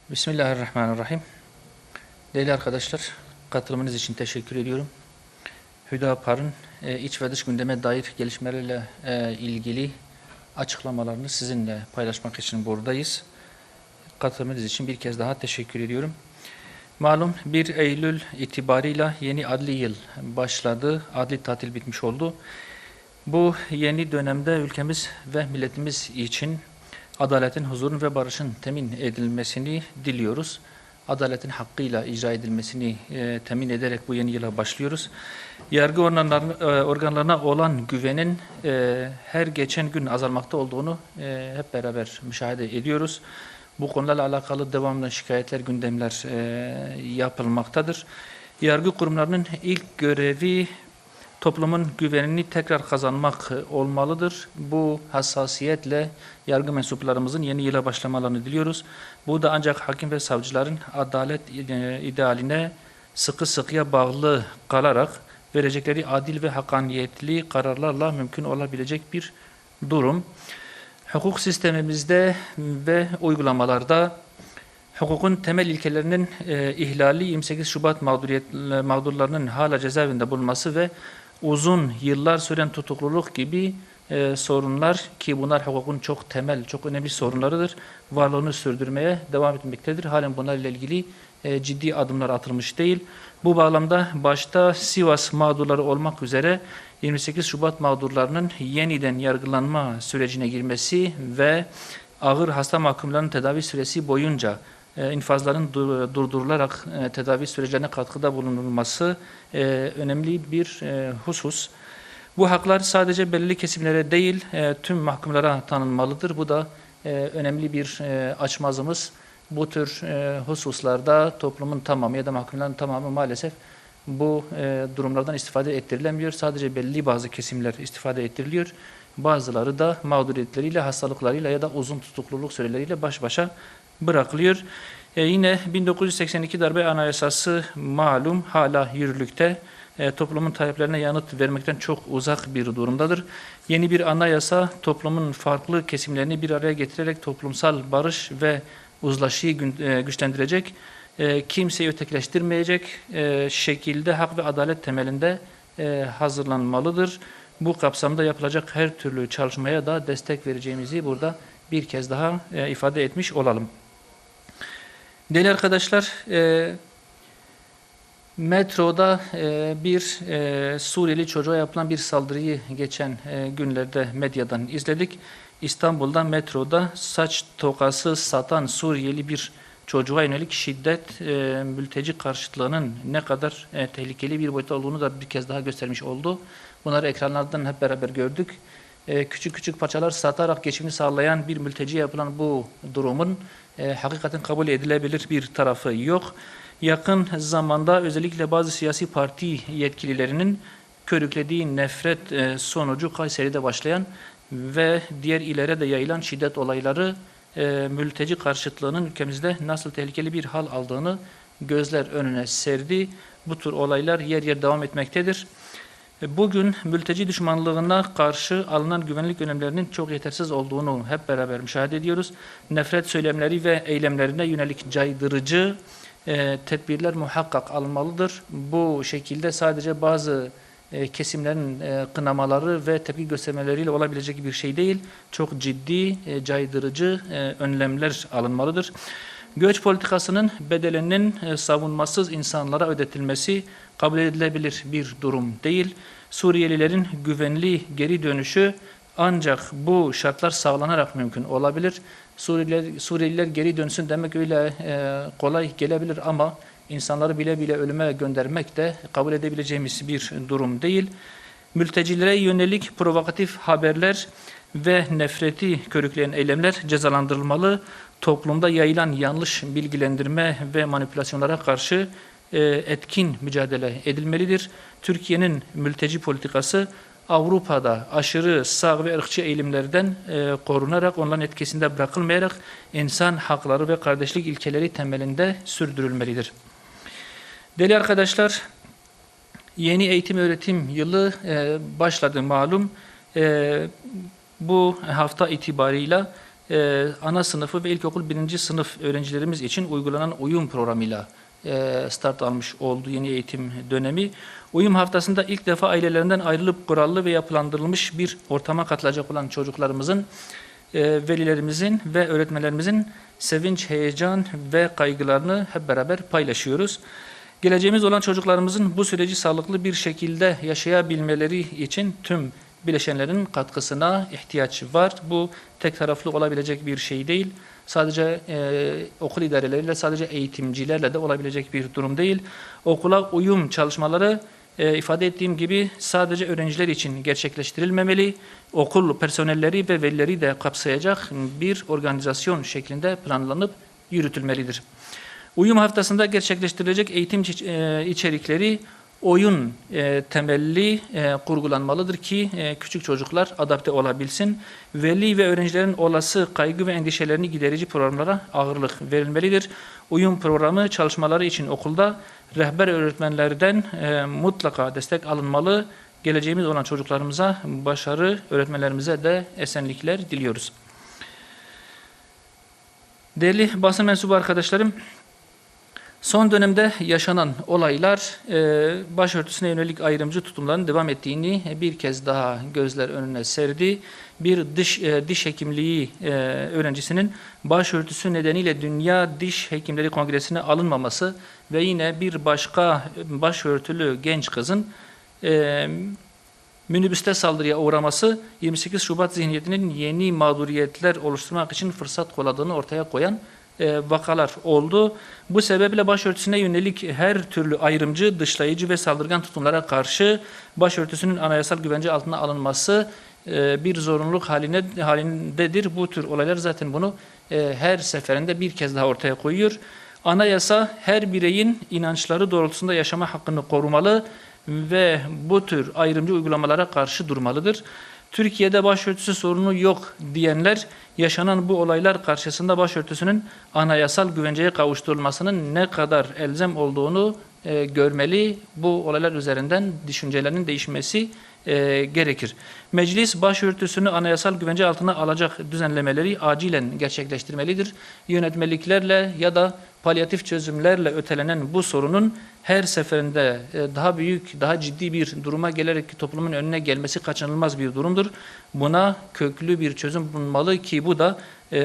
Bismillahirrahmanirrahim. Değerli arkadaşlar, katılımınız için teşekkür ediyorum. Hüdapar'ın iç ve dış gündeme dair gelişmelerle ilgili açıklamalarını sizinle paylaşmak için buradayız. Katılımınız için bir kez daha teşekkür ediyorum. Malum 1 Eylül itibarıyla yeni adli yıl başladı, adli tatil bitmiş oldu. Bu yeni dönemde ülkemiz ve milletimiz için adaletin, huzurun ve barışın temin edilmesini diliyoruz. Adaletin hakkıyla icra edilmesini temin ederek bu yeni yıla başlıyoruz. Yargı organlarına olan güvenin her geçen gün azalmakta olduğunu hep beraber müşahede ediyoruz. Bu konularla alakalı devamlı şikayetler, gündemler yapılmaktadır. Yargı kurumlarının ilk görevi toplumun güvenini tekrar kazanmak olmalıdır. Bu hassasiyetle yargı mensuplarımızın yeni yıla başlamalarını diliyoruz. Bu da ancak hakim ve savcıların adalet idealine sıkı sıkıya bağlı kalarak verecekleri adil ve hakkaniyetli kararlarla mümkün olabilecek bir durum. Hukuk sistemimizde ve uygulamalarda hukukun temel ilkelerinin ihlali 28 Şubat mağdurlarının hala cezaevinde bulunması ve uzun yıllar süren tutukluluk gibi sorunlar ki bunlar hukukun çok temel, çok önemli sorunlarıdır. Varlığını sürdürmeye devam etmektedir. Halen bunlarla ilgili ciddi adımlar atılmış değil. Bu bağlamda başta Sivas mağdurları olmak üzere 28 Şubat mağdurlarının yeniden yargılanma sürecine girmesi ve ağır hasta mahkumlarının tedavi süresi boyunca infazların durdurularak tedavi süreçlerine katkıda bulunulması önemli bir husus. Bu haklar sadece belirli kesimlere değil tüm mahkumlara tanınmalıdır. Bu da önemli bir açmazımız. Bu tür hususlarda toplumun tamamı ya da mahkumların tamamı maalesef bu durumlardan istifade ettirilemiyor. Sadece belli bazı kesimler istifade ettiriliyor. Bazıları da mağduriyetleriyle, hastalıklarıyla ya da uzun tutukluluk süreleriyle baş başa bırakılıyor. Yine 1982 darbe anayasası malum hala yürürlükte. Toplumun taleplerine yanıt vermekten çok uzak bir durumdadır. Yeni bir anayasa toplumun farklı kesimlerini bir araya getirerek toplumsal barış ve uzlaşıyı güçlendirecek, kimseyi ötekileştirmeyecek şekilde hak ve adalet temelinde hazırlanmalıdır. Bu kapsamda yapılacak her türlü çalışmaya da destek vereceğimizi burada bir kez daha ifade etmiş olalım. Değerli arkadaşlar, metroda bir Suriyeli çocuğa yapılan bir saldırıyı geçen günlerde medyadan izledik. İstanbul'da metroda saç tokası satan Suriyeli bir çocuğa yönelik şiddet, mülteci karşıtlığının ne kadar tehlikeli bir boyutta olduğunu da bir kez daha göstermiş oldu. Bunları ekranlardan hep beraber gördük. Küçük küçük parçalar satarak geçimini sağlayan bir mülteciye yapılan bu durumun hakikaten kabul edilebilir bir tarafı yok. Yakın zamanda özellikle bazı siyasi parti yetkililerinin körüklediği nefret sonucu Kayseri'de başlayan ve diğer illere de yayılan şiddet olayları mülteci karşıtlığının ülkemizde nasıl tehlikeli bir hal aldığını gözler önüne serdi. Bu tür olaylar yer yer devam etmektedir. Bugün mülteci düşmanlığına karşı alınan güvenlik önlemlerinin çok yetersiz olduğunu hep beraber müşahede ediyoruz. Nefret söylemleri ve eylemlerine yönelik caydırıcı tedbirler muhakkak alınmalıdır. Bu şekilde sadece bazı kesimlerin kınamaları ve tepki göstermeleriyle olabilecek bir şey değil. Çok ciddi caydırıcı önlemler alınmalıdır. Göç politikasının bedelinin savunmasız insanlara ödetilmesi kabul edilebilir bir durum değil. Suriyelilerin güvenli geri dönüşü ancak bu şartlar sağlanarak mümkün olabilir. Suriyeliler geri dönsün demek öyle kolay gelebilir ama insanları bile bile ölüme göndermek de kabul edebileceğimiz bir durum değil. Mültecilere yönelik provokatif haberler ve nefreti körükleyen eylemler cezalandırılmalı. Toplumda yayılan yanlış bilgilendirme ve manipülasyonlara karşı etkin mücadele edilmelidir. Türkiye'nin mülteci politikası Avrupa'da aşırı sağ ve ırkçı eğilimlerden korunarak, onların etkisinde bırakılmayarak insan hakları ve kardeşlik ilkeleri temelinde sürdürülmelidir. Değerli arkadaşlar, yeni eğitim öğretim yılı başladı malum. Bu hafta itibarıyla ana sınıfı ve ilkokul 1. sınıf öğrencilerimiz için uygulanan uyum programıyla start almış olduğu yeni eğitim dönemi. Uyum haftasında ilk defa ailelerinden ayrılıp kurallı ve yapılandırılmış bir ortama katılacak olan çocuklarımızın, velilerimizin ve öğretmenlerimizin sevinç, heyecan ve kaygılarını hep beraber paylaşıyoruz. Geleceğimiz olan çocuklarımızın bu süreci sağlıklı bir şekilde yaşayabilmeleri için tüm bileşenlerin katkısına ihtiyaç var. Bu tek taraflı olabilecek bir şey değil. Sadece okul idareleriyle, sadece eğitimcilerle de olabilecek bir durum değil. Okula uyum çalışmaları ifade ettiğim gibi sadece öğrenciler için gerçekleştirilmemeli. Okul personelleri ve velileri de kapsayacak bir organizasyon şeklinde planlanıp yürütülmelidir. Uyum haftasında gerçekleştirilecek eğitim içerikleri oyun temelli kurgulanmalıdır ki küçük çocuklar adapte olabilsin. Veli ve öğrencilerin olası kaygı ve endişelerini giderici programlara ağırlık verilmelidir. Uyum programı çalışmaları için okulda rehber öğretmenlerden mutlaka destek alınmalı. Geleceğimiz olan çocuklarımıza başarı, öğretmenlerimize de esenlikler diliyoruz. Değerli basın mensubu arkadaşlarım, son dönemde yaşanan olaylar başörtüsüne yönelik ayrımcı tutumların devam ettiğini bir kez daha gözler önüne serdi. Bir diş hekimliği öğrencisinin başörtüsü nedeniyle Dünya Diş Hekimleri Kongresi'ne alınmaması ve yine bir başka başörtülü genç kızın minibüste saldırıya uğraması 28 Şubat zihniyetinin yeni mağduriyetler oluşturmak için fırsat kolladığını ortaya koyan vakalar oldu. Bu sebeple başörtüsüne yönelik her türlü ayrımcı, dışlayıcı ve saldırgan tutumlara karşı başörtüsünün anayasal güvence altına alınması bir zorunluluk halindedir. Bu tür olaylar zaten bunu her seferinde bir kez daha ortaya koyuyor. Anayasa her bireyin inançları doğrultusunda yaşama hakkını korumalı ve bu tür ayrımcı uygulamalara karşı durmalıdır. Türkiye'de başörtüsü sorunu yok diyenler, yaşanan bu olaylar karşısında başörtüsünün anayasal güvenceye kavuşturulmasının ne kadar elzem olduğunu görmeli. Bu olaylar üzerinden düşüncelerinin değişmesi gerekir. Meclis başörtüsünü anayasal güvence altına alacak düzenlemeleri acilen gerçekleştirmelidir. Yönetmeliklerle ya da palyatif çözümlerle ötelenen bu sorunun her seferinde daha büyük, daha ciddi bir duruma gelerek toplumun önüne gelmesi kaçınılmaz bir durumdur. Buna köklü bir çözüm bulunmalı ki bu da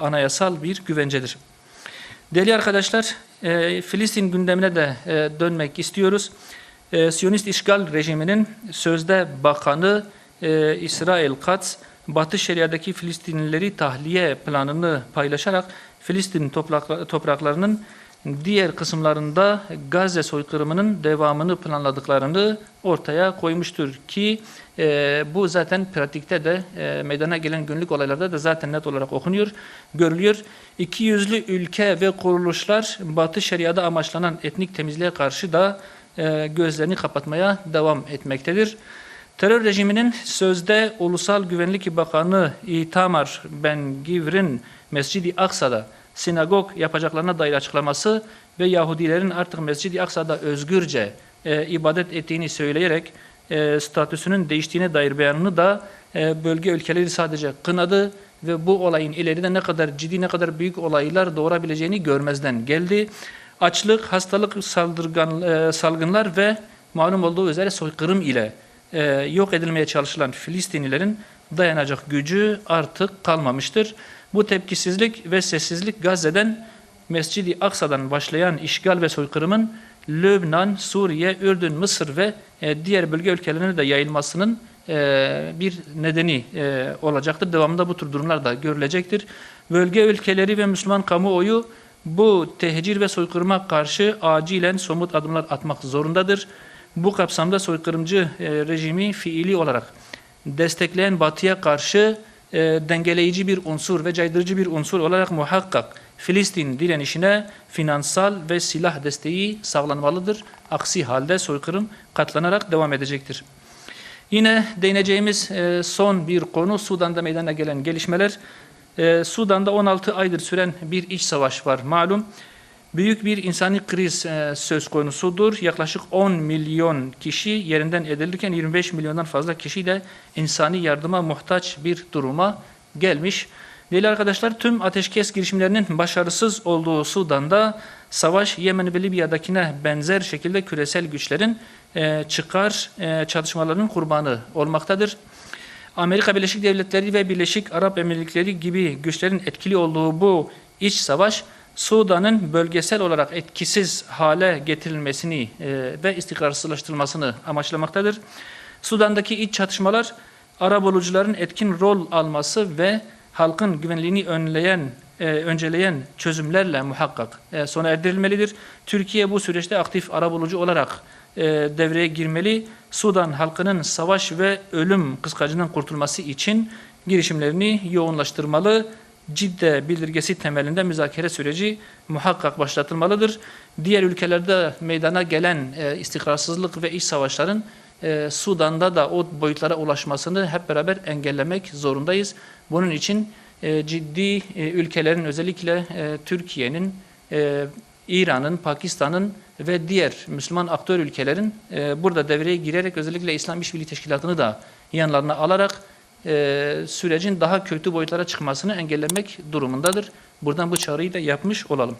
anayasal bir güvencedir. Değerli arkadaşlar, Filistin gündemine de dönmek istiyoruz. Siyonist işgal rejiminin sözde bakanı İsrail Katz, Batı Şeria'daki Filistinlileri tahliye planını paylaşarak Filistin topraklarının diğer kısımlarında Gazze soykırımının devamını planladıklarını ortaya koymuştur ki bu zaten pratikte de meydana gelen günlük olaylarda da zaten net olarak okunuyor, görülüyor. İkiyüzlü ülke ve kuruluşlar Batı Şeria'da amaçlanan etnik temizliğe karşı da gözlerini kapatmaya devam etmektedir. Terör rejiminin sözde Ulusal Güvenlik Bakanı İtamar Ben-Gvir'in Mescid-i Aksa'da sinagog yapacaklarına dair açıklaması ve Yahudilerin artık Mescid-i Aksa'da özgürce ibadet ettiğini söyleyerek statüsünün değiştiğine dair beyanını da bölge ülkeleri sadece kınadı ve bu olayın ileride ne kadar ciddi, ne kadar büyük olaylar doğurabileceğini görmezden geldi. Açlık, hastalık, salgınlar ve malum olduğu üzere soykırım ile yok edilmeye çalışılan Filistinlilerin dayanacak gücü artık kalmamıştır. Bu tepkisizlik ve sessizlik Gazze'den, Mescid-i Aksa'dan başlayan işgal ve soykırımın Lübnan, Suriye, Ürdün, Mısır ve diğer bölge ülkelerine de yayılmasının bir nedeni olacaktır. Devamında bu tür durumlar da görülecektir. Bölge ülkeleri ve Müslüman kamuoyu bu tehcir ve soykırıma karşı acilen somut adımlar atmak zorundadır. Bu kapsamda soykırımcı rejimi fiili olarak destekleyen Batı'ya karşı dengeleyici bir unsur ve caydırıcı bir unsur olarak muhakkak Filistin direnişine finansal ve silah desteği sağlanmalıdır. Aksi halde soykırım katlanarak devam edecektir. Yine değineceğimiz son bir konu Sudan'da meydana gelen gelişmeler. Sudan'da 16 aydır süren bir iç savaş var malum. Büyük bir insani kriz söz konusudur. Yaklaşık 10 milyon kişi yerinden edilirken 25 milyondan fazla kişi de insani yardıma muhtaç bir duruma gelmiş. Değerli arkadaşlar, tüm ateşkes girişimlerinin başarısız olduğu Sudan'da savaş Yemen ve Libya'dakine benzer şekilde küresel güçlerin çıkar çatışmalarının kurbanı olmaktadır. Amerika Birleşik Devletleri ve Birleşik Arap Emirlikleri gibi güçlerin etkili olduğu bu iç savaş, Sudan'ın bölgesel olarak etkisiz hale getirilmesini ve istikrarsızlaştırılmasını amaçlamaktadır. Sudan'daki iç çatışmalar, arabulucuların etkin rol alması ve halkın güvenliğini önceleyen çözümlerle muhakkak sona erdirilmelidir. Türkiye bu süreçte aktif arabulucu olarak devreye girmeli. Sudan halkının savaş ve ölüm kıskacından kurtulması için girişimlerini yoğunlaştırmalı. Cidde bildirgesi temelinde müzakere süreci muhakkak başlatılmalıdır. Diğer ülkelerde meydana gelen istikrarsızlık ve iç savaşların Sudan'da da o boyutlara ulaşmasını hep beraber engellemek zorundayız. Bunun için ciddi ülkelerin, özellikle Türkiye'nin, İran'ın, Pakistan'ın ve diğer Müslüman aktör ülkelerin burada devreye girerek, özellikle İslam İşbirliği Teşkilatı'nı da yanlarına alarak sürecin daha kötü boyutlara çıkmasını engellemek durumundadır. Buradan bu çağrıyı da yapmış olalım.